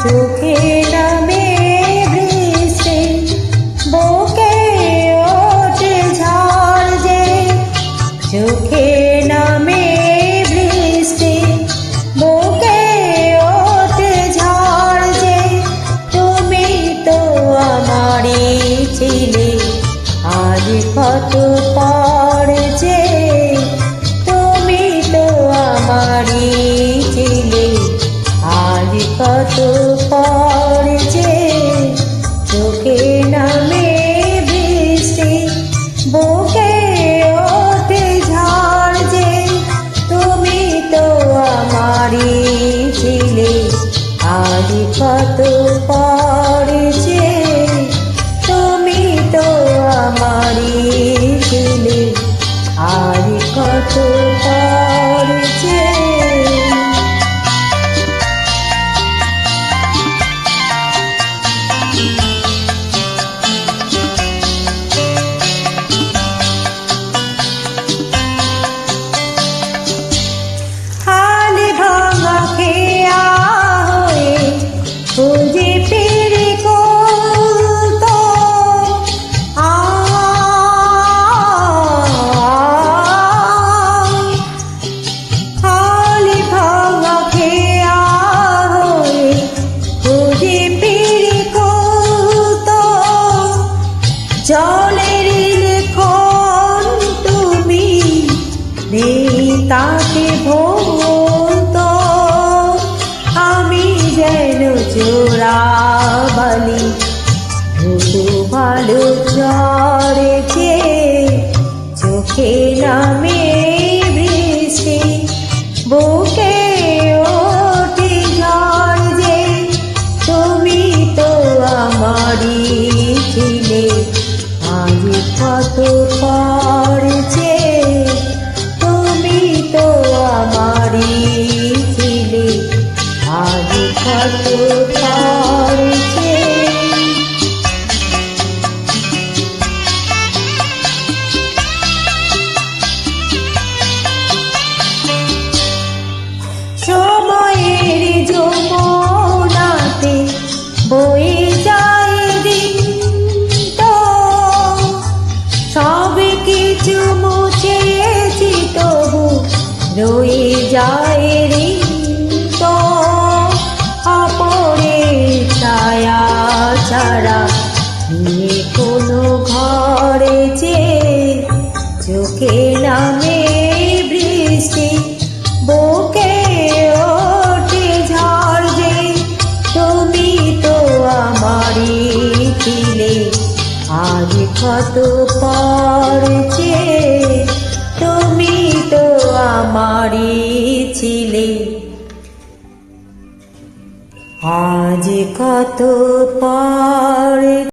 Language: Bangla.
চোখে নামে বৃষ্টি, বুকে ওঠে ঝড় যে। চোখে নামে বৃষ্টি, বুকে ওঠে ঝড় যে। তুমি তো আমারই ছিলে, আজ কত পর যে। তুমি তো আমারই ছিলে, আজ কত পর যে। চোখে নামে বৃষ্টি, বুকে ওঠে ঝড় যে। তুমি তো আমারই ছিলে, আজ কত পর যে। তুমি তো আমারই ছিলে, আজ কত পর যে। খুঁজে পেরে কত হালে ভাঙা খেয়া হয়ে, খুঁজে পেরে কত জলের লেখন তুমি নেই তাকে ভুলতো। আমি যেন চোরাবালি ধুতু ভালো ঝরেছে। চোখে নামে বৃষ্টি, বুকে ওঠে ঝড় যে। তুমি তো আমারই ছিলে, আজ কত পর যে। তুমি তো আমারই ছিলে, আজ কত পর যে। সময়ের যমুনাতে বয়ে যায় দিন তো, সব কিছু মুছেছি তবু রয়ে যায় ঋণ তো। অপরের ছায়া ছাড়া নিয়ে কোনো ঘরে যে। চোখে নামে বৃষ্টি, বুকে ওঠে ঝড় যে। তুমি তো আমারই ছিলে, আজ কত পর যে। তুমি তো আমারই ছিলে, আজ কত পর।